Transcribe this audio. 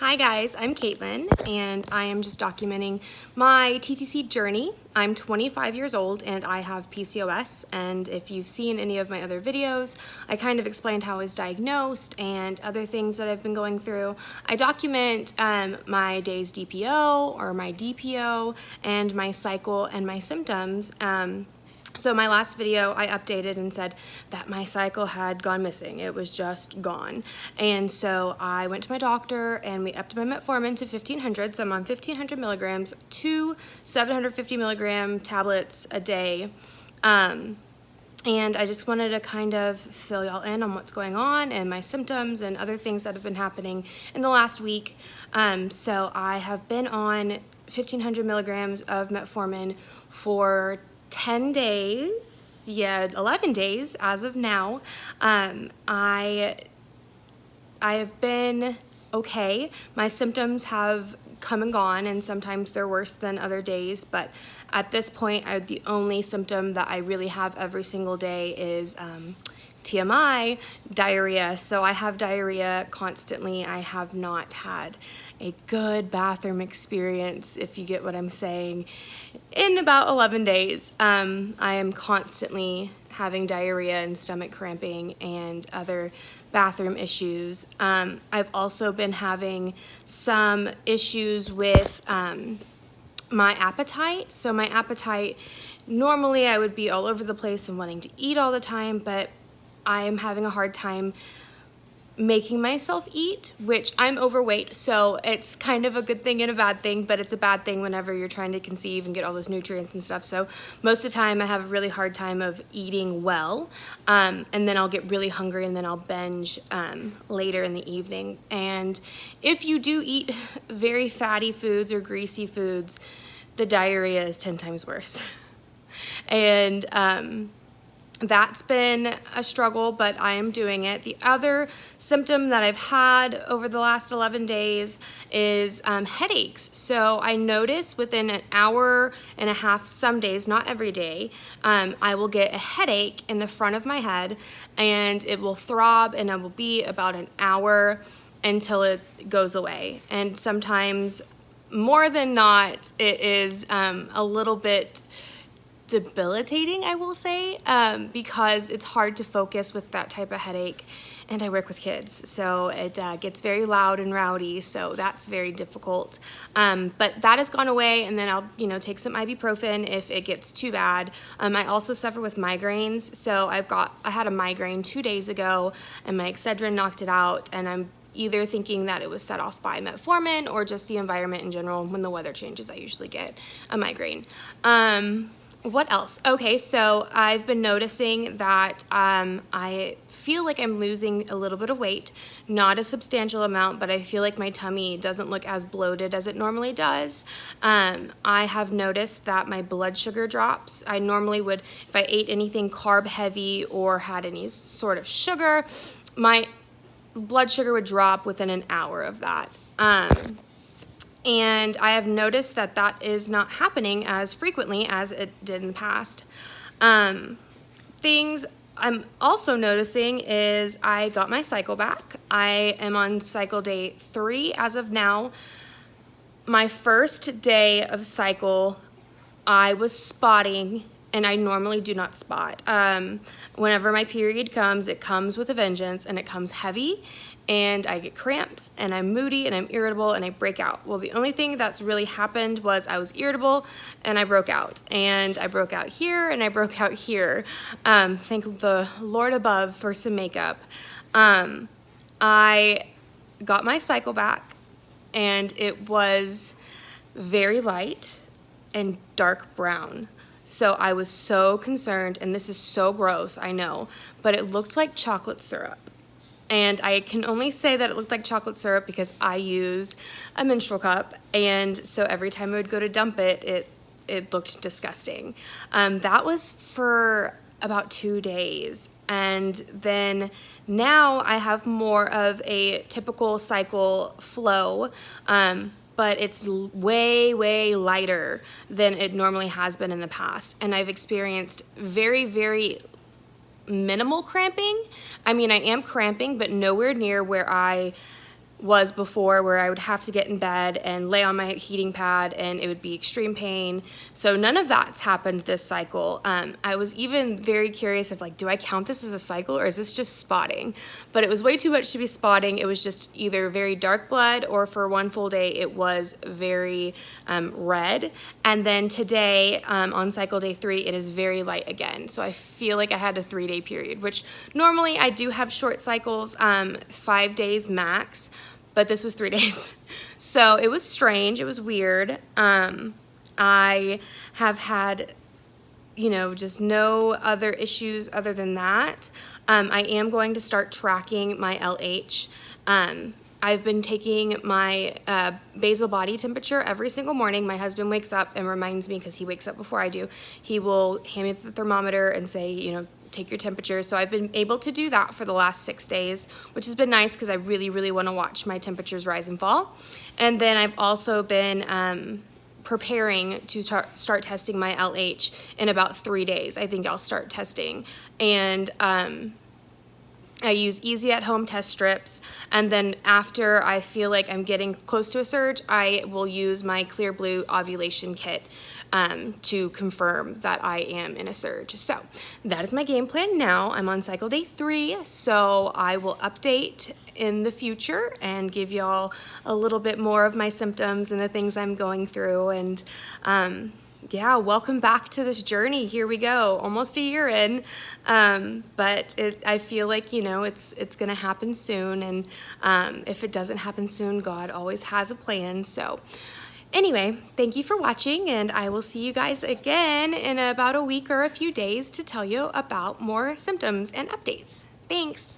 Hi guys, I'm Caitlin and I am just documenting my TTC journey. I'm 25 years old and I have PCOS, and if you've seen any of my other videos, I kind of explained how I was diagnosed and other things that I've been going through. I document my day's DPO or my DPO and my cycle and my symptoms. So my last video, I updated and said that my cycle had gone missing. It was just gone. And so I went to my doctor and we upped my metformin to 1,500. So I'm on 1,500 milligrams, 2 750 milligram tablets a day. And I just wanted to kind of fill y'all in on what's going on and my symptoms and other things that have been happening in the last week. So I have been on 1,500 milligrams of metformin for 10 days, 11 days as of now. I have been okay. My symptoms have come and gone, and sometimes they're worse than other days, but at this point, the only symptom that I really have every single day is TMI, diarrhea. So I have diarrhea constantly. I have not had a good bathroom experience, if you get what I'm saying, in about 11 days. I am constantly having diarrhea and stomach cramping and other bathroom issues. I've also been having some issues with my appetite. So my appetite, normally I would be all over the place and wanting to eat all the time, but I am having a hard time making myself eat, which I'm overweight, so it's kind of a good thing and a bad thing, but it's a bad thing whenever you're trying to conceive and get all those nutrients and stuff. So most of the time I have a really hard time of eating well, and then I'll get really hungry and then I'll binge later in the evening. And if you do eat very fatty foods or greasy foods, the diarrhea is 10 times worse. And that's been a struggle, but I am doing it. The other symptom that I've had over the last 11 days is headaches. So I notice within an hour and a half, some days, not every day, I will get a headache in the front of my head, and it will throb, and it will be about an hour until it goes away. And sometimes, more than not, it is a little bit debilitating, I will say, because it's hard to focus with that type of headache, and I work with kids, so it gets very loud and rowdy, so that's very difficult. But that has gone away, and then I'll take some ibuprofen if it gets too bad. I also suffer with migraines, so I had a migraine 2 days ago, and my Excedrin knocked it out, and I'm either thinking that it was set off by metformin or just the environment in general. When the weather changes, I usually get a migraine. What else? Okay, so I've been noticing that I feel like I'm losing a little bit of weight, not a substantial amount, but I feel like my tummy doesn't look as bloated as it normally does. I have noticed that my blood sugar drops. I normally would, if I ate anything carb heavy or had any sort of sugar, my blood sugar would drop within an hour of that. And I have noticed that that is not happening as frequently as it did in the past. Things I'm also noticing is I got my cycle back. I am on cycle day 3 as of now. My first day of cycle, I was spotting, and I normally do not spot. Whenever my period comes, it comes with a vengeance, and it comes heavy, and I get cramps, and I'm moody, and I'm irritable, and I break out. Well, the only thing that's really happened was I was irritable, and I broke out. And I broke out here, and I broke out here. Thank the Lord above for some makeup. I got my cycle back, and it was very light and dark brown. So I was so concerned, and this is so gross, I know, but it looked like chocolate syrup. And I can only say that it looked like chocolate syrup because I use a menstrual cup, and so every time I would go to dump it, it looked disgusting. That was for about 2 days, and then now I have more of a typical cycle flow, but it's way, way lighter than it normally has been in the past. And I've experienced very, very minimal cramping. I mean, I am cramping, but nowhere near where I was before, where I would have to get in bed and lay on my heating pad and it would be extreme pain. So none of that's happened this cycle. I was even very curious of like, do I count this as a cycle or is this just spotting? But it was way too much to be spotting. It was just either very dark blood or for one full day it was very red. And then today on cycle day 3, it is very light again. So I feel like I had a 3-day period, which normally I do have short cycles, 5 days max. But this was 3 days. So it was strange, it was weird. I have had, just no other issues other than that. I am going to start tracking my LH. I've been taking my basal body temperature every single morning. My husband wakes up and reminds me, because he wakes up before I do. He will hand me the thermometer and say, take your temperature. So I've been able to do that for the last 6 days, which has been nice because I really, really want to watch my temperatures rise and fall. And then I've also been preparing to start testing my LH in about 3 days. I think I'll start testing. And I use easy at home test strips, and then after I feel like I'm getting close to a surge, I will use my Clear Blue ovulation kit to confirm that I am in a surge. So that is my game plan now. I'm on cycle day 3, so I will update in the future and give y'all a little bit more of my symptoms and the things I'm going through. And yeah, welcome back to this journey. Here we go, almost a year in, but I feel like, it's gonna happen soon, and if it doesn't happen soon, God always has a plan. So anyway, thank you for watching, and I will see you guys again in about a week or a few days to tell you about more symptoms and updates. Thanks.